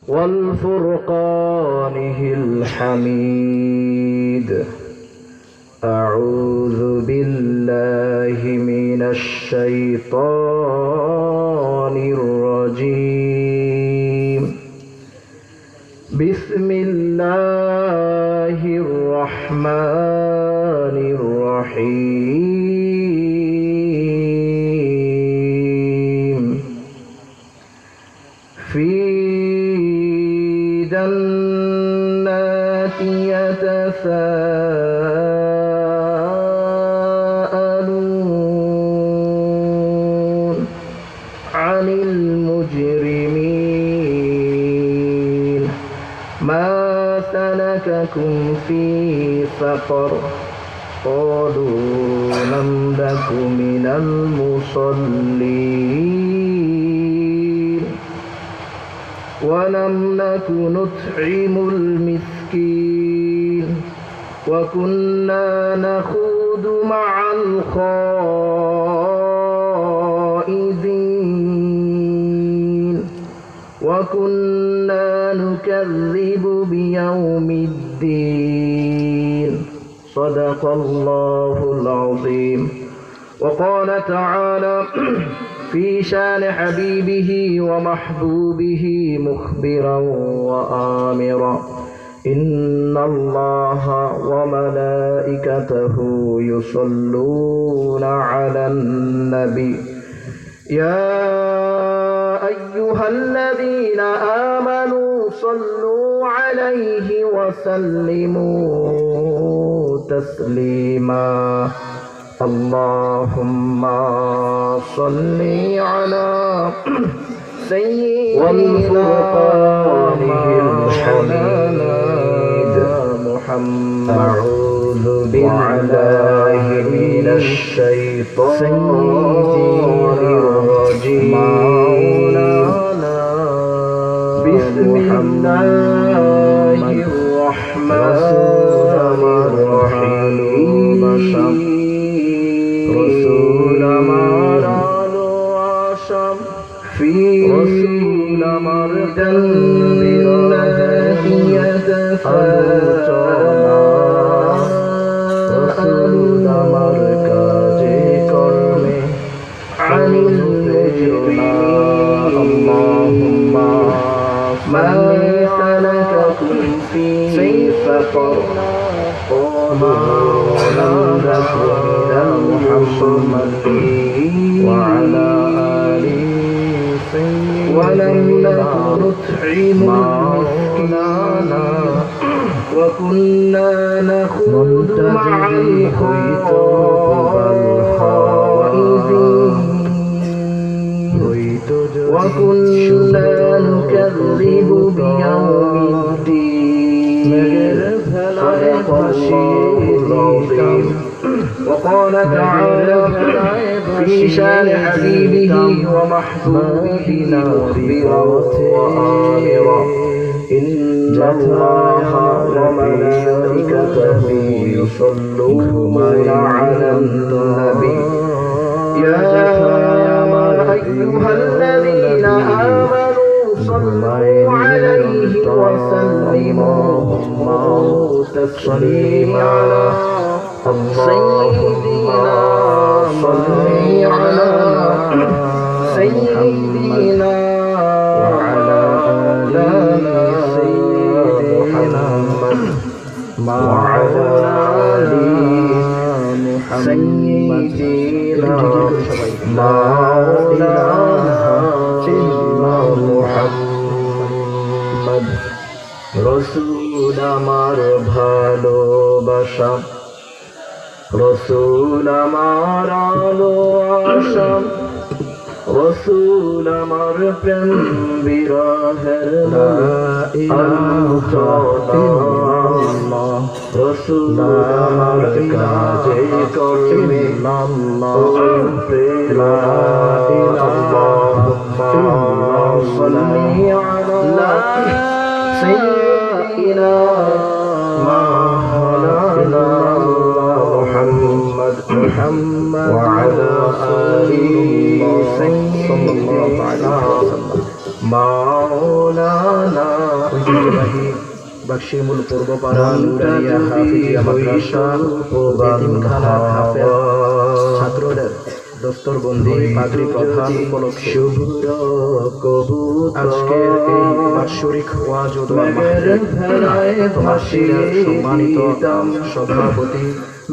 والفرقانه الحميد. أعوذ بالله من الشيطان الرجيم. بسم الله الرحمن الرحيم. في جنات يتساءلون عن المجرمين. ما سلككم في سقر؟ قالوا لم نك من المصلين ولم نك نطعم المسكين وكنا نخوض مع الخائضين وكنا نكذب بيوم الدين. صدق الله العظيم. وقال تعالى في شان حبيبه ومحبوبه مخبرا وآمرا: إن الله وملائكته يصلون على النبي يا أيها الذين آمنوا صلوا عليه وسلموا تسليما. اللهم صل على سيدنا محمد. أعوذ بالله من الشيطان الرجيم. بسم الله الرحمن الرحيم. رسول مارالو عشم في رسول مردن بالله يتساءلون رسول مركز كرمه عن المجرمين. اللهم ما سلككم في سقر؟ قالوا لم نك من المصلين وعلى آله ولم نك نطعم المسكين وكنا نخوض مع الخائضين وكنا نكذب بيوم الدين. صدق الله العظيم. وقال تعالى في شان حبيبه ومحبوبه مخبرا وآمرا: إن الله وملائكته يصلون على النبي يا أيها الذين آمنوا صلوا عليه وسلموا تسليما. سيدنا صل على سيدنا وعلى آل سيدنا وعلى آل سيدنا محمد। রসুল আমার ভালোবাসা, রসুল আমার আলো আশা, রসুল আমার প্রেম বিরহের আলোচনা, রসুল আমার কাজে কর্মে প্রেরণা। সাল্লি আলা সাইয়্যিদিনা মাওলানা محمد وعلى آله سيدنا مولانا ঐতিহ্যবাহী বাক্সিমুল পূর্বপাড়া নুরানিয়া হাফিজিয়া মাদ্রাসা এতিমখানার হাফেজ ছাত্রদের দস্তরবন্দি পাগড়ি প্রধান উপলক্ষে আজকের এই বাৎসরিক ওয়াজ ও দোয়া মাহফিল মাহফিলের সম্মানিত সভাপতি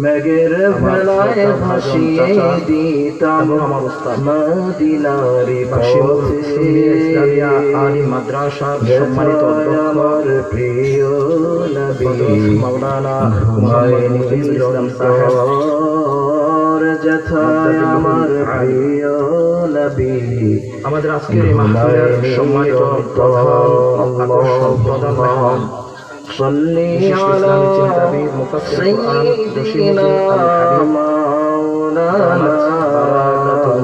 মেঘের ভেলায় ভাসিয়ে দিতাম এবং আমার উস্তাদ মদিনারি বাক্সিমুল পথে সুন্নিয়া ইসলামিয়া আলিম মাদ্রাসার সম্মানিত অধ্যক্ষ আমার প্রিয় নবী হযরত মাওলানা মুহাম্মদ মুফিজুল ইসলাম সাহেব যথায় আমার প্রিয় নবী আমাদের আজকের এই মাহফিলের সম্মানিত প্রধান আকর্ষণ প্রধান মেহমান صلي বিশিষ্ট على ইসলামী চিন্তাবিদ মুফাসসির কুরআন জসিমুদ্দিন سيدنا আল হাবিব مولانا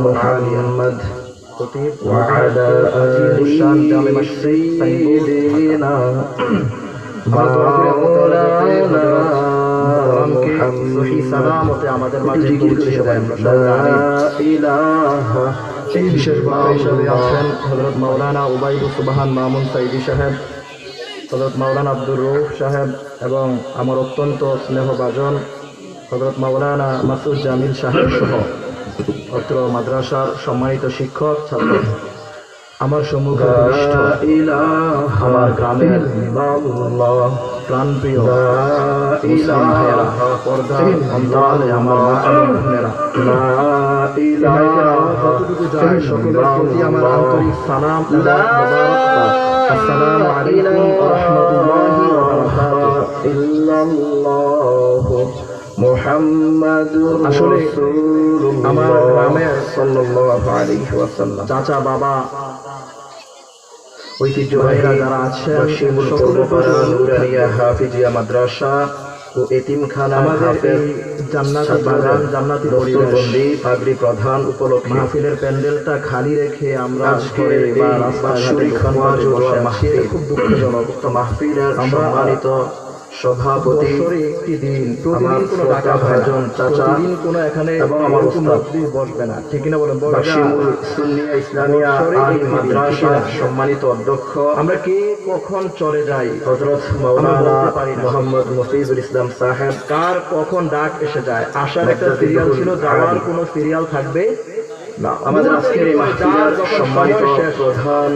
محمد খতিব وعلى আজিমুশান জামে آله মসজিদ সাইনবোর্ড سيدنا আমরা দোয়া করি আল্লাহ তাআলা যাতে مولانا হযরতকে সহি সালামতে আমাদের মাঝে জিকির করে পৌঁছে দেয় لا إله এই বিশেষ বক্তা হিসেবে আছেন হযরত মাওলানা উবাইদুর সুবহান মামুন সাইদি সাহেব, হযরত মাওলানা আব্দুর রউফ সাহেব এবং আমার অত্যন্ত স্নেহভাজন হযরত মাওলানা মাসুদ জামিল সাহেব সহ অত্র মাদ্রাসার সম্মানিত শিক্ষক ছাত্র, আমার সম্মুখে উপবিষ্ট আমার গ্রামের প্রাণপ্রিয় মুসলিম ভাইয়েরা, পর্দার অন্তরালে আমার মা এবং বোনেরা, যতটুকু যায় সকলের প্রতি আমার আন্তরিক সালাম এবং মোবারকবাদ। আসসালামু আলাইকুম ওয়া রাহমাতুল্লাহি ওয়া বারাকাতুহু। আসলে আমার গ্রামের সাল্লাল্লাহু আলাইহি ওয়াসাল্লাম চাচা বাবা ঐতিহ্যবাহীরা যারা আছেন সকলের প্রতি নুরানিয়া হাফিজিয়া মাদ্রাসা ও এতিমখানা আমাদের এই জান্নাতি বাগান জান্নাতি পরিবেশবন্দি পাগড়ি প্রধান উপলক্ষে মাহফিলের প্যান্ডেলটা খালি রেখে আমরা আজকে বা রাস্তাঘাটে দোকানপাটে বসে আছি। খুব দুঃখজনক। মাহফিলের সম্মানিত সভাপতি একটি দিন প্রতিদিন কোনো টাকা ভাজন চাচা প্রতিদিন কোনো এখানে এবং আমার উস্তাদ বসবে না, ঠিক না বলেন? বাক্সিমুল সুন্নিয়া ইসলামিয়া আলিম মাদ্রাসার সম্মানিত অধ্যক্ষ আমরা কে কখন চলে যাই হযরত মাওলানা মুহাম্মদ মুফিজুল ইসলাম সাহেব, কার কখন ডাক এসে যায়। আসার একটা সিরিয়াল ছিল, যাওয়ার কোনো সিরিয়াল থাকবে না। আমাদের আজকের এই মাহফিলের সম্মানিত প্রধান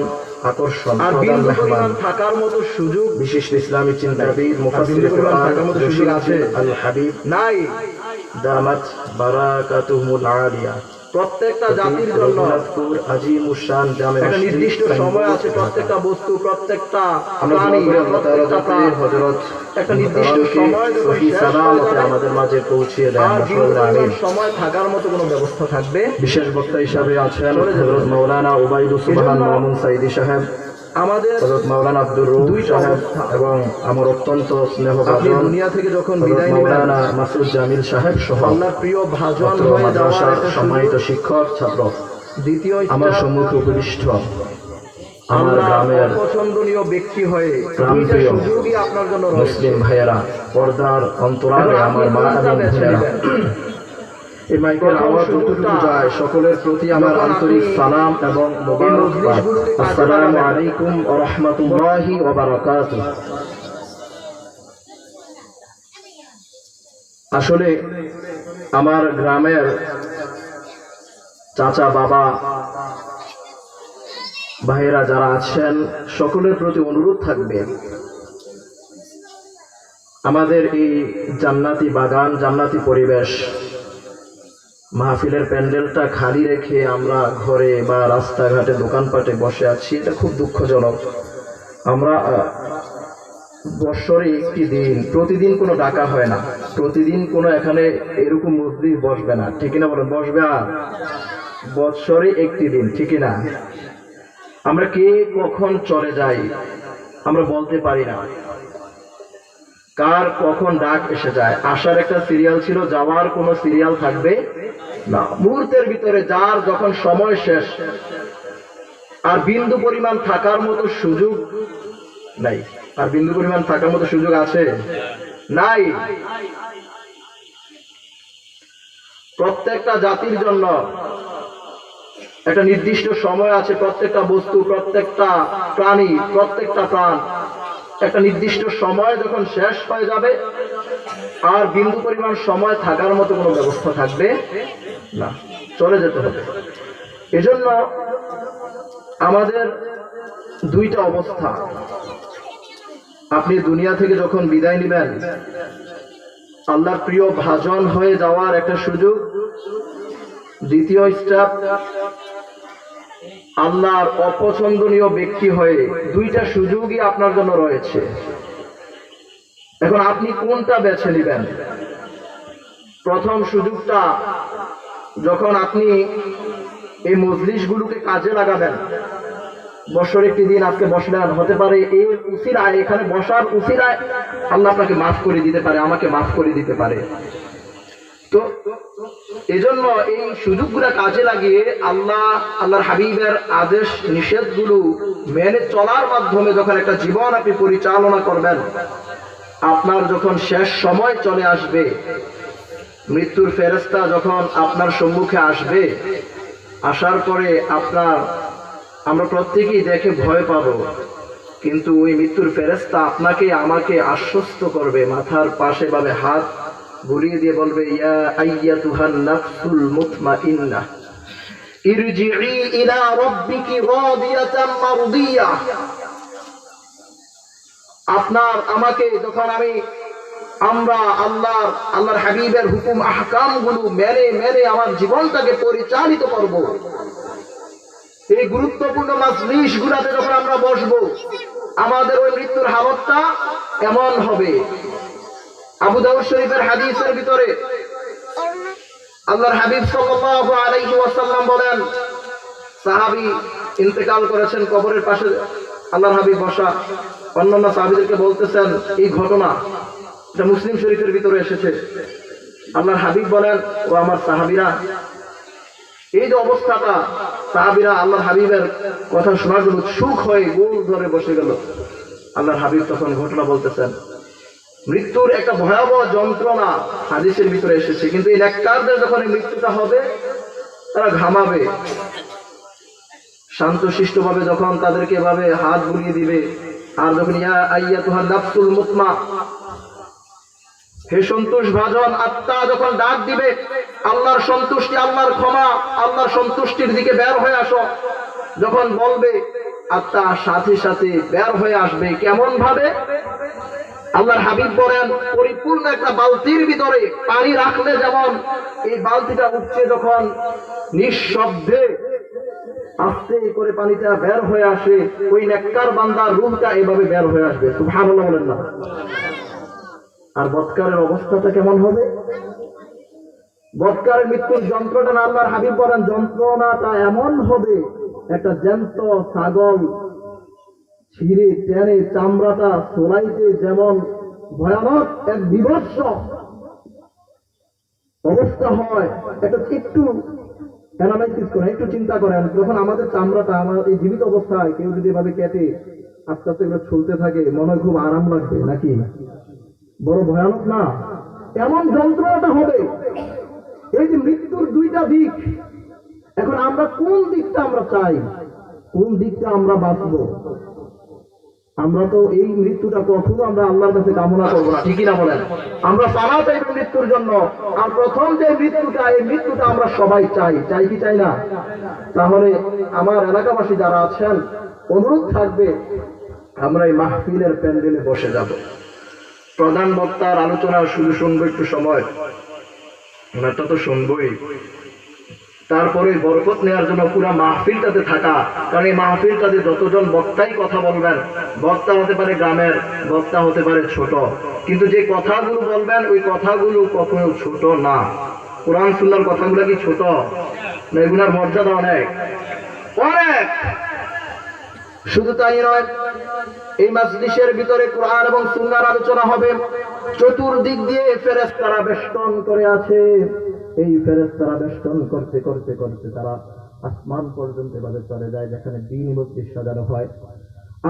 আকর্ষণ আর বিন্দু পরিমাণ থাকার মতো সুযোগ বিশিষ্ট ইসলামী চিন্তাবিদ মুফাসসির কুরআন থাকার মতো সুযোগ আছে আল হাবিব নাই দামাত বারাকাতুহুল আলিয়া। প্রত্যেকটা জাতির জন্য আজিমুশান জামে একটা নির্দিষ্ট সময় আছে, প্রত্যেকটা বস্তু প্রত্যেকটা প্রাণী প্রত্যেকটা প্রাণ হযরত একটা নির্দিষ্ট সময় সহি সালামতে আমাদের মাঝে পৌঁছিয়ে দেন। আমিন। সময় থাকার মতো কোনো ব্যবস্থা থাকবে। বিশেষ বক্তা হিসেবে আছেন হযরত মাওলানা উবাইদুর সুবহান মামুন সাইদি সাহেব, আমাদের হযরত মাওলানা আব্দুর রউফ সাহেব এবং আমার অত্যন্ত স্নেহভাজন দুনিয়া থেকে যখন বিদায় নেবেন মাওলানা মাসুদ জামিল সাহেব সহ আল্লাহর প্রিয় ভাজন হয়ে যাওয়ার সম্মানিত শিক্ষক ছাত্র, দ্বিতীয় আমার সম্মুখে উপবিষ্ট আমার গ্রামের পছন্দনীয় ব্যক্তি হয়ে প্রাণপ্রিয় আপনার জন্য মুসলিম ভাইয়েরা, পর্দার অন্তরালে আমার মা এবং বোনেরা, এই মাইকের আওয়াজ যতটুকু যায় সকলের প্রতি আমার আন্তরিক সালাম এবং মোবারকবাদ। আসসালামু আলাইকুম ওয়া রাহমাতুল্লাহি ওয়া বারাকাতুহু। আসলে আমার গ্রামের চাচা বাবা ভাইয়েরা যারা আছেন সকলের প্রতি অনুরোধ থাকবে, আমাদের এই জান্নাতি বাগান জান্নাতি পরিবেশ মাহফিলের প্যান্ডেলটা খালি রেখে আমরা ঘরে বা রাস্তাঘাটে দোকানপাটে বসে আছি, এটা খুব দুঃখজনক। আমরা বৎসরে একটি দিন, প্রতিদিন কোনো ডাকা হয় না, প্রতিদিন কোনো এখানে এরকম মসজিদ বসবে না, ঠিক না বলেন? বসবে আর বৎসরে একটি দিন, ঠিক না? আমরা কে কখন চলে যাই আমরা বলতে পারি না, কার কখন ডাক এসে যায়। আসার একটা সিরিয়াল ছিল, যাওয়ার কোনো সিরিয়াল থাকবে না। মুহূর্তের ভিতরে যার যখন সময় শেষ, আর বিন্দু পরিমাণ থাকার মতো সুযোগ নাই। আর বিন্দু পরিমাণ থাকার মতো সুযোগ আছে? নাই। প্রত্যেকটা জাতির জন্য একটা নির্দিষ্ট সময় আছে, প্রত্যেকটা বস্তু প্রত্যেকটা প্রাণী প্রত্যেকটা প্রাণ একটা নির্দিষ্ট সময় যখন শেষ হয়ে যাবে আর বিন্দু পরিমাণ সময় থাকার মতো কোনো ব্যবস্থা থাকবে না, চলে যেতে হবে। এজন্য আমাদের দুইটা অবস্থা। আপনি দুনিয়া থেকে যখন বিদায় নেবেন, আল্লাহর প্রিয় ভাজন হয়ে যাওয়ার একটা সুযোগ। দ্বিতীয় স্টেপ, আল্লাহর অপছন্দনীয় ব্যক্তি হয়ে, দুইটা সুযোগই আপনার জন্য রয়েছে। এখন আপনি কোনটা বেছে নেবেন? প্রথম সুযোগটা, যখন আপনি এই মজলিসগুলোকে কাজে লাগাবেন, বছর একটি দিন আজকে বসলেন, হতে পারে এর উসিলায়, এখানে বসার উসিলায় আল্লাহ আপনাকে মাফ করে দিতে পারে, আমাকে মাফ করে দিতে পারে। তো এজন্য এই সুযোগগুলো কাজে লাগিয়ে আল্লাহর হাবিবের আদেশ নিষেধগুলো মেনে চলার মাধ্যমে যখন একটা জীবন আপনি পরিচালনা করবেন, আপনার যখন শেষ সময় চলে আসবে, মৃত্যুর ফেরেশতা যখন আপনার সম্মুখে আসবে, আসার পরে আমরা প্রত্যেকেই দেখে ভয় পাবো, কিন্তু ওই মৃত্যুর ফেরেশতা আপনাকে আমাকে আশ্বস্ত করবে, মাথার পাশে ভাবে হাত বুলিয়ে দিয়ে বলবে, ইয়া আইয়াতুহান নাফসুল মুতমাইন্নাহ ইরজিই ইলা রাব্বিকি রাদিয়াতাম মারদিয়াহ। আমাকে যখন আমরা আল্লাহর হাবিবের হুকুম আহকামগুলো মেনে আমার জীবনটাকে পরিচালিত করব, এই গুরুত্বপূর্ণ মাজলিসগুলোতে যখন আমরা বসবো, আমাদের ওই মৃত্যুর হালতটা এমন হবে। আবু দাউদ শরীফের হাদিসের ভিতরে আল্লাহর হাবিব সাল্লাল্লাহু আলাইহি ওয়াসাল্লাম বলেন, সাহাবী ইন্তেকাল করেছেন, কবরের পাশে আল্লাহর হাবিব বসা, অন্যান্য সাহাবীদেরকে বলতেছেন এই ঘটনা, এটা মুসলিম শরীফের ভিতরে এসেছে। আল্লাহর হাবিব বলেন, ও আমার সাহাবীরা, এই যে অবস্থাটা, সাহাবীরা আল্লাহর হাবিবের কথা শোনার জন্য উৎসুক হয়ে গোল ধরে বসে গেল। আল্লাহর হাবিব তখন ঘটনা বলতেছেন, মৃত্যুর একটা ভয়াবহ যন্ত্রণা হাদিসের ভিতরে এসেছে, কিন্তু এই নেককারদের যখন এই মৃত্যুটা হবে, তারা ঘামাবে, শান্তশিষ্ট ভাবে যখন তাদেরকে এভাবে হাত বুলিয়ে দিবে, আর যখন ইয়া আইয়াতুহান নাফসুল মুতমা, হে সন্তোষ ভাজন আত্মা, যখন ডাক দিবে, আল্লাহর সন্তুষ্টি, আল্লাহর ক্ষমা, আল্লাহর সন্তুষ্টির দিকে বের হয়ে আসো, যখন বলবে, আত্মা সাথে সাথে বের হয়ে আসবে। কেমন ভাবে? আল্লাহর হাবিব বলেন, পরিপূর্ণ একটা বালতির ভিতরে পানি রাখলে যেমন এই বালতিটা উঠছে, যখন নিঃশব্দে আস্তে করে পানিটা বের হয়ে আসে, ওই নেককার বান্দার রূহটা এভাবে বের হয়ে আসবে। সুবহানাল্লাহ বলেন না? আর বৎকারের অবস্থাটা কেমন হবে? বৎকারের মৃত্যুর যন্ত্রণা আল্লাহর হাবিব বলেন, যন্ত্রণাটা এমন হবে, একটা জ্যান্ত ছাগল ছিঁড়ে টেনে চামড়াটা সোলাইতে যেমন ভয়ানক এক বিভৎস অবস্থা হয়, একটু অ্যানালাইসিস করেন, একটু চিন্তা করেন, যখন আমাদের চামড়াটা আমার এই জীবিত অবস্থায় কেউ যদি এভাবে কেটে আস্তে আস্তে এগুলো ছুলতে থাকে, মনে হয় খুব আরাম লাগবে নাকি? বড় ভয়ানক না? এমন যন্ত্রণাটা হবে। এই যে মৃত্যুর দুইটা দিক, এখন আমরা কোন দিকটা আমরা চাই, কোন দিকটা আমরা বাঁচবো? আমরা তো এই মৃত্যুটা কখনো আমরা আল্লাহর কাছে কামনা করবো না, ঠিকই না বলেন? আমরা পালা চাইব মৃত্যুর জন্য, আর প্রথম যে মৃত্যুটা, এই মৃত্যুটা আমরা সবাই চাই কি চাই না? তাহলে আমার এলাকাবাসী যারা আছেন, অনুরোধ থাকবে, আমরা এই মাহফিলের প্যান্ডেলে বসে যাব, প্রধান বক্তার আলোচনা শুধু শুনবো একটু সময়, ওনারটা তো শুনবই, তারপরে বরকত নেওয়ার জন্য পুরো মাহফিলটাতে থাকা। কারণ এই মাহফিলটাতে যতজন বক্তাই কথা বলবেন, বক্তা হতে পারে গ্রামের, বক্তা হতে পারে ছোট, কিন্তু যে কথাগুলো বলবেন ওই কথাগুলো কখনো ছোট না। কোরআন সুন্নাহর কথাগুলো কি ছোট না? এগুলোর মর্যাদা অনেক অনেক। শুধু তাই নয়, এই মাজলিসের ভিতরে কোরআন এবং সুন্নাহর আলোচনা হবে। চতুর্দিক দিয়ে ফেরেশতারা বেষ্টন করে আছে। এই ফেরেশতারা বেষ্টন করতে করতে করতে তারা আসমান পর্যন্ত এভাবে চলে যায়, যেখানে দ্বীন মজলিস সাজানো হয়।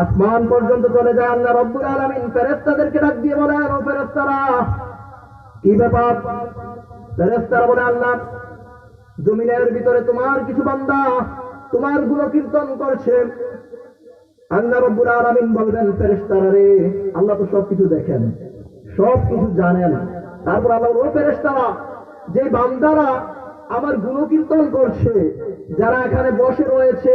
আসমান পর্যন্ত চলে যায়। আল্লাহ রাব্বুল আলামিন ফেরেশতাদেরকে ডাক দিয়ে বলেন, ও ফেরেশতারা, কি ব্যাপার? ফেরেশতারা বলে, আল্লাহ, জমিনের ভিতরে তোমার কিছু বান্দা তোমার গুণকীর্তন করছে, আল্লাহ রাব্বুল আলামিন বলবেন ফেরেশতারা রে, আল্লাহ তো সবকিছু দেখেন, সবকিছু জানেন। তারপর আল্লাহ, ও ফেরেশতারা, যে বান্দারা আমার গুণকীর্তন করছে, যারা এখানে বসে রয়েছে,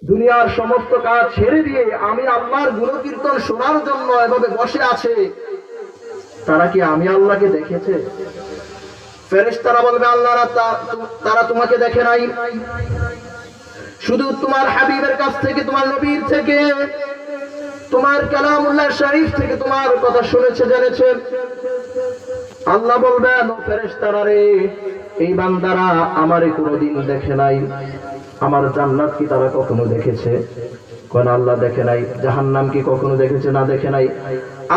দুনিয়ার সমস্ত কাজ ছেড়ে দিয়ে আমি আল্লাহর গুণকীর্তন শোনার জন্য এভাবে বসে আছে, তারা কি আমি আল্লাহকে দেখেছে? ফেরেশতারা বলবে, আল্লাহ তারা তোমাকে দেখে নাই, শুধু তোমার হাবিবের কাছ থেকে, তোমার নবীর থেকে, তোমার কালামুল্লাহ শরীফ থেকে তোমার কথা শুনেছে, জেনেছে। আল্লাহ বলবেন, ও ফেরেশতারা রে, এই বান্দারা আমারে কোনোদিন দেখে নাই। আমার জান্নাত কি তারা কখনো দেখেছে? কোন আল্লাহ দেখে নাই। জাহান্নাম কি কখনো দেখেছে? না, দেখে নাই।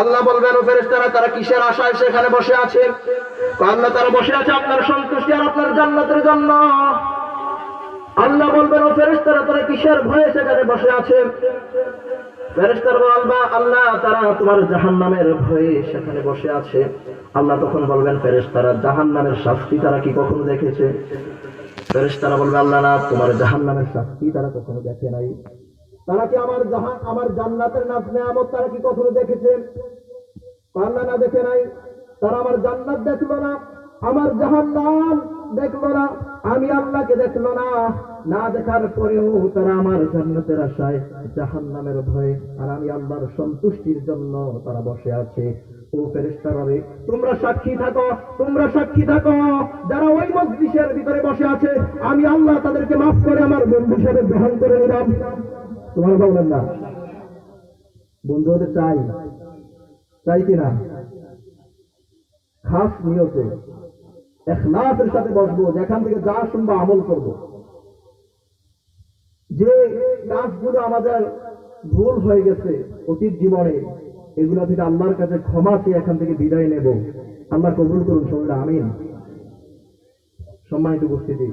আল্লাহ বলবেন, ও ফেরেশতারা, তারা কিসের আশায় সেখানে বসে আছে? আল্লাহ, তারা বসে আছে আপনার সন্তুষ্টি আর আপনার জান্নাতের জন্য। আল্লাহ বলবেন, ও ফেরেশতারা, তারা কিসের ভয়ে সেখানে বসে আছে? ফেরেশতারা বলবে, আল্লাহ, তারা তোমার জাহান্নামের ভয়ে সেখানে বসে আছে। আল্লাহ তখন বলবেন, ফেরেশতারা, জাহান্নামের শাস্তি তারা কি কখনো দেখেছে? ফেরেশতারা বলবে, আল্লাহ, না, তোমার জাহান্নামের শাস্তি তারা কখনো দেখে নাই। তারা কি আমার জান্নাতের নেয়ামত তারা কি কখনো দেখেছে? আল্লাহ, না, দেখে নাই। তারা আমার জান্নাত দেখলো না, আমার জাহান্নাম দেখলো না, আমি আল্লাহকে দেখলো না। না দেখার পরেও তারা আমার জান্নাতের আশায় জাহান্নামের ভয়ে আর আমি আল্লাহর সন্তুষ্টির জন্য তারা বসে আছে। ও ফেরেশতারা রে, তোমরা সাক্ষী থাকো, তোমরা সাক্ষী থাকো, যারা ওই মজলিসের ভিতরে বসে আছে, আমি আল্লাহ তাদেরকে মাফ করে আমার বন্ধু হিসেবে গ্রহণ করে নিলাম। তোমার বলবেন না, বন্ধু হতে চাই, চাই কিনা? খাস নিয়তে ইখলাসের সাথে বসবো, যেখান থেকে যা শুনবো আমল করব। যে কাজগুলো আমাদের ভুল হয়ে গেছে অতীত জীবনে, এগুলো থেকে আল্লাহর কাছে ক্ষমা চেয়ে এখান থেকে বিদায় নেব। আল্লাহ কবুল করুন সবাই, আমিন। সম্মানিত উপস্থিতি,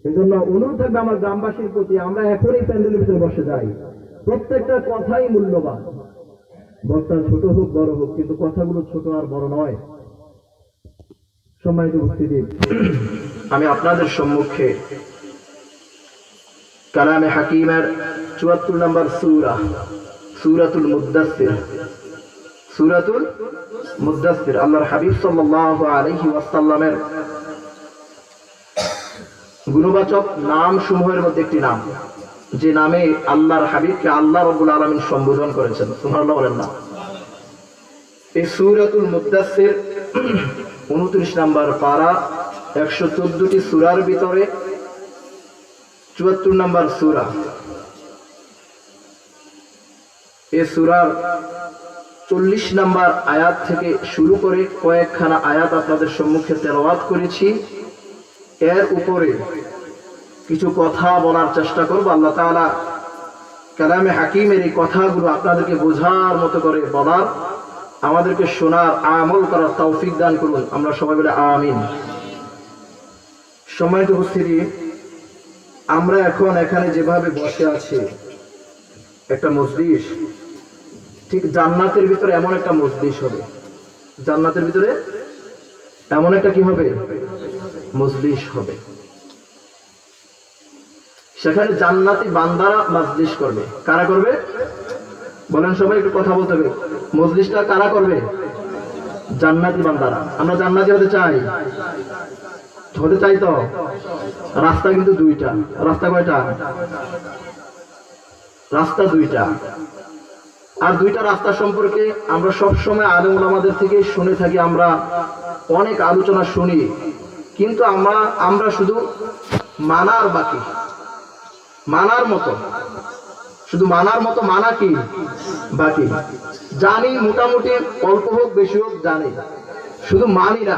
এই জন্য অনুরোধ থাকবে আমার গ্রামবাসীর প্রতি, আমরা এখনই প্যান্ডেলের ভিতরে বসে যাই। প্রত্যেকটা কথাই মূল্যবান, বক্তা ছোট হোক বড় হোক, কিন্তু কথাগুলো ছোট আর বড় নয়। সম্মানিত উপস্থিতি, আমি আপনাদের সম্মুখে কালামে হাকিমের ৭৪ নম্বর সূরা, সূরাতুল মুদ্দাসসির, সূরাতুল মুদ্দাসসির, আল্লাহর হাবিব সাল্লাল্লাহু আলাইহি ওয়াসাল্লামের গুণবাচক নাম সমূহের মধ্যে একটি নাম, যে নামে আল্লাহর হাবিবকে আল্লাহ রাব্বুল আলামিন সম্বোধন করেছেন। সুবহানাল্লাহ বলেন না। এই সূরাতুল মুদ্দাসসির ২৯ নম্বর পারা, ১১৪টি সূরার ভিতরে ৭৪ নম্বর সূরা। এই সূরার ৪০ নম্বর আয়াত থেকে শুরু করে কয়েকখানা আয়াত আপনাদের সম্মুখে তেলাওয়াত করেছি। এর উপরে কিছু কথা বলার চেষ্টা করব। আল্লাহ তাআলা কালামে হাকিমের এই কথাগুলো আপনাদেরকে বোঝার মতো করে বলার, আমাদেরকে শোনার, আমল করার তৌফিক দান করুন। আমরা সবাই বলে আমিন। সম্মানিত উপস্থিতি, আমরা এখন এখানে যেভাবে বসে আছি, একটা মজলিস, ঠিক জান্নাতের ভিতরে এমন একটা মজলিস হবে। জান্নাতের ভিতরে এমন একটা কি হবে? মজলিস হবে। সেখানে জান্নাতি বান্দারা মজলিস করবে। কারা করবে বলেন? সবাই একটু কথা বলতে হবে। মজলিসটা কারা করবে? জান্নাতি বান্দারা। আমরা জান্নাতি হতে চাই, হতে চাই তো। রাস্তা কিন্তু দুইটা। রাস্তা কয়টা? রাস্তা দুইটা। আর দুইটা রাস্তা সম্পর্কে আমরা সবসময় আলেম ওলামাদের থেকে শুনে থাকি, আমরা অনেক আলোচনা শুনি, কিন্তু আমরা শুধু মানার বাকি, মানার মতো, শুধু মানার মতো মানা কি বাকি। জানি মোটামুটি, অল্প হোক বেশি হোক জানি, শুধু মানি না।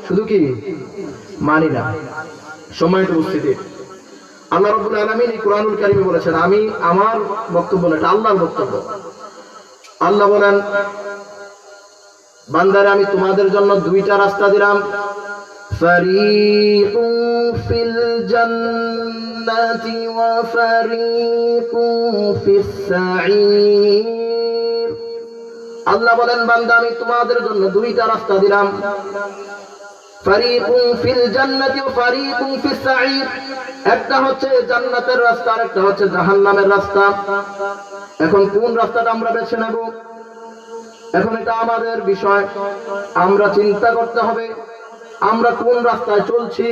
শুধু কি মানি না। সম্মানিত উপস্থিতি, আল্লাহ রাব্বুল আলামিন এই কুরআনুল কারীমে বলেছেন, আমি আমার বক্তব্য না, এটা আল্লাহর বক্তব্য। আল্লাহ বলেন, বান্দারে, আমি তোমাদের জন্য দুইটা রাস্তা দিলাম। ফারিকু ফিল জান্নাতি ওয়া ফারিকু ফিস সাঈর। আল্লাহ বলেন, বান্দা, আমি তোমাদের জন্য দুইটা রাস্তা দিলাম। ফারিকুন ফিল জান্নাতি ওয়া ফারিকুন ফিস সাঈর। একটা হচ্ছে জান্নাতের রাস্তা আর একটা হচ্ছে জাহান্নামের রাস্তা। এখন কোন রাস্তাটা আমরা বেছে নেব? এখন এটা আমাদের বিষয়, আমরা চিন্তা করতে হবে আমরা কোন রাস্তায় চলছি।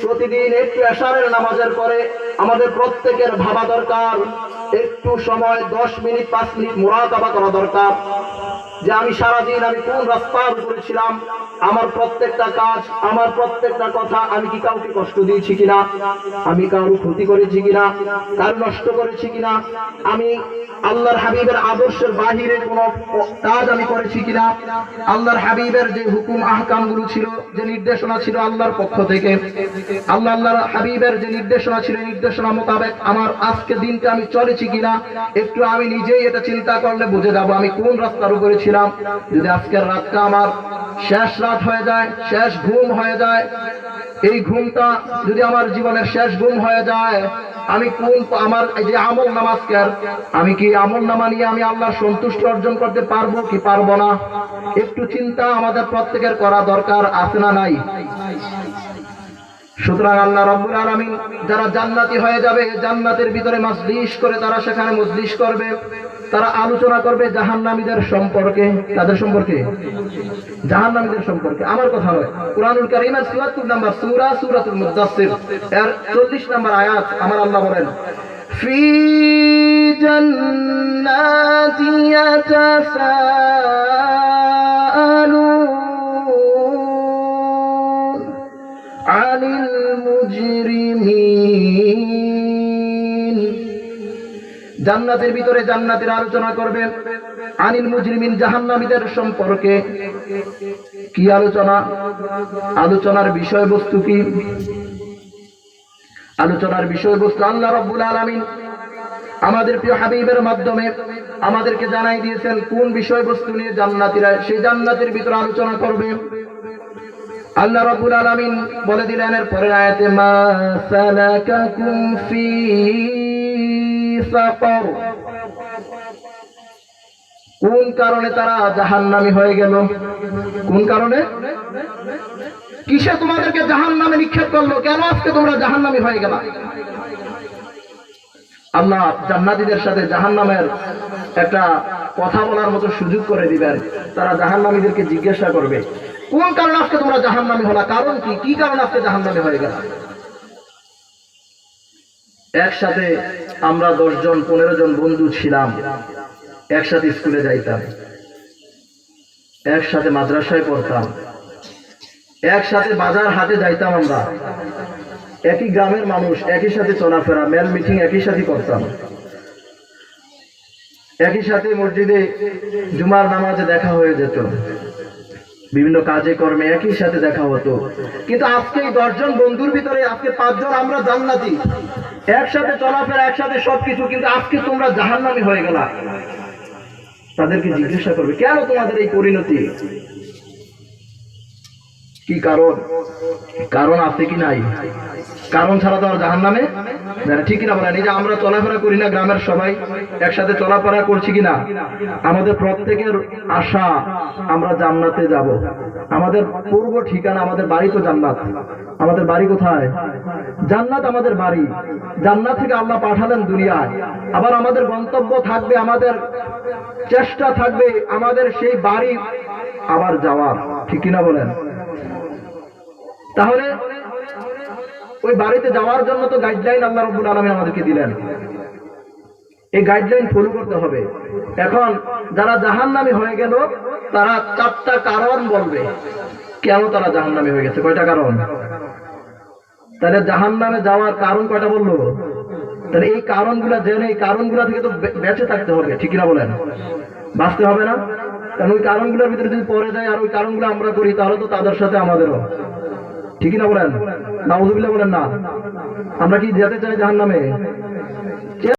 প্রতিদিন একটু এশারের নামাজের পরে আমাদের প্রত্যেকের ভাবা দরকার, একটু সময় 10 মিনিট 5 মিনিট মুরাকাবা করা দরকার যে আমি সারাদিন আমি কোন রাস্তার উপরে ছিলাম, আমার প্রত্যেকটা কাজ, আমার প্রত্যেকটা কথা, আমি কি কাউকে কষ্ট দিয়েছি কিনা, আমি কারো ক্ষতি করেছি কিনা, কারো নষ্ট করেছি কিনা, আমি আল্লাহর হাবিবের আদর্শের বাহিরে কোনো কাজ আমি করেছি কিনা, আল্লাহর হাবিবের যে হুকুম আহকাম গুলো ছিল, যে নির্দেশনা ছিল আল্লাহর পক্ষ থেকে, আল্লাহর হাবিবের যে নির্দেশনা ছিল নির্দেশনা মোতাবেক আমার আজকে দিনটা আমি চলেছি কিনা, একটু আমি নিজেই এটা চিন্তা করলে বুঝে যাবো আমি কোন রাস্তার উপরে ছিলাম। যদি আজকের রাতটা আমার শেষ রাত হয়ে যায়, শেষ ঘুম হয়ে যায়, এই ঘুমটা যদি আমার জীবনের শেষ ঘুম হয়ে যায়, আমি কোন আমার এই যে আমল নামাজকার, আমি কি আমল নামা নিয়ে আমি আল্লাহর সন্তুষ্টি অর্জন করতে পারবো কি পারবো না, একটু চিন্তা আমাদের প্রত্যেকের করা দরকার আছে না নাই? সুতরাং আল্লাহ রাব্বুল আলামিন যারা জান্নাতি হয়ে যাবে, জান্নাতের ভিতরে মজলিস করে তারা সেখানে মজলিস করবে, তারা আলোচনা করবে জাহান্নামীদের সম্পর্কে। তাদের সম্পর্কে? জাহান্নামীদের সম্পর্কে। আমার কথা নয়, কুরআনুল কারীমের ৭৪ নম্বর সূরা সূরাতুল মুদাসসির এর ৪০ নম্বর আয়াত আমার আল্লাহ বলেন, ফি জান্নাতি ইয়াতাসাআলুন আনিল মুজরিমিন। জান্নাতের ভিতরে জান্নাতীরা আলোচনা করবে আনিল মুজরিমিন, জাহান্নামীদের সম্পর্কে। কি আলোচনা? আলোচনার বিষয়বস্তু কি? আলোচনার বিষয়বস্তু আল্লাহ রাব্বুল আলামিন আমাদের প্রিয় হাবিবের মাধ্যমে আমাদেরকে জানাই দিয়েছেন কোন বিষয়বস্তু নিয়ে জান্নাতীরা সেই জান্নাতের ভিতরে আলোচনা করবে। আল্লাহ রাব্বুল আলামিন বলে দিলেন এর পরের আয়াতে, মা সালাকাকুম ফি সাকার। কোন কারণে তারা জাহান্নামী হয়ে গেল? কোন কারণে? কিসে তোমাদেরকে জাহান্নামে নিক্ষেপ করলো? কেন আজকে তোমরা জাহান্নামী হয়ে গেলা? আল্লাহ জান্নাতীদের সাথে জাহান্নামের একটা কথা বলার মতো সুযোগ করে দিবেন। তারা জাহান্নামীদেরকে জিজ্ঞাসা করবে কোন কারণে আজকে তোমরা জাহান্নামী হলা, কারণ কি, কি কারণে আজকে জাহান্নামী হয়ে গেল? একসাথে আমরা 10 জন 15 জন বন্ধু ছিলাম, একসাথে স্কুলে যাইতাম, একসাথে মাদ্রাসায় পড়তাম, একসাথে বাজার হাটে যাইতাম, আমরা একই গ্রামের মানুষ, একই সাথে চলাফেরা, মেল মিটিং একই সাথে করতাম, একই সাথে মসজিদে জুমার নামাজে দেখা হয়ে যেত, বিভিন্ন কাজে কর্মে একই সাথে দেখা হতো। কিন্তু আজকে এই 10 জন বন্ধুর ভিতরে আজকে 5 জন আমরা জান্নাতি, একসাথে চলাফেরা, একসাথে সবকিছু, কিন্তু আজকে তোমরা জাহান্নামী হয়ে গেলা। তাদেরকে জিজ্ঞাসা করবে কেন তোমাদের এই পরিণতি, কি কারণ? কারণ আছে কি নাই? কারণ ছাড়া তো আর জাহান্নামে ঠিক কিনা বলেন? এই যে আমরা চলাফেরা করি না, গ্রামের সবাই একসাথে চলাফেরা করছি কিনা, আমাদের প্রত্যেকের আশা আমরা জান্নাতে যাব। আমাদের পূর্ব ঠিকানা, আমাদের বাড়ি তো জান্নাত। আমাদের বাড়ি কোথায়? জান্নাত আমাদের বাড়ি। জান্নাত থেকে আল্লাহ পাঠালেন দুনিয়ায়, আবার আমাদের গন্তব্য থাকবে, আমাদের চেষ্টা থাকবে আমাদের সেই বাড়ি আবার যাওয়ার, ঠিক কিনা বলেন? তাহলে ওই বাড়িতে যাওয়ার জন্য তো গাইডলাইন আল্লাহ রাব্বুল আলামিন আমাদেরকে দিলেন, এই গাইডলাইন ফলো করতে হবে। এখন যারা জাহান্নামী হয়ে গেল তারা 4টা কারণ বলবে কেন তারা জাহান্নামী হয়ে গেছে। কয়টা কারণ? তাহলে জাহান্নামে যাওয়ার কারণ কয়টা বললো? তাহলে এই কারণগুলা জেনে এই কারণগুলা থেকে তো বেঁচে থাকতে হবে, ঠিক কিনা বলেন? বাঁচতে হবে না? কারণ ওই কারণগুলোর ভিতরে যদি পড়ে যায় আর ওই কারণগুলো আমরা করি তাহলে তো তাদের সাথে আমাদেরও, ঠিক কিনা বলেন? নাউযুবিল্লাহ বলেন না? আমরা কি যেতে চাই জাহান্নামে?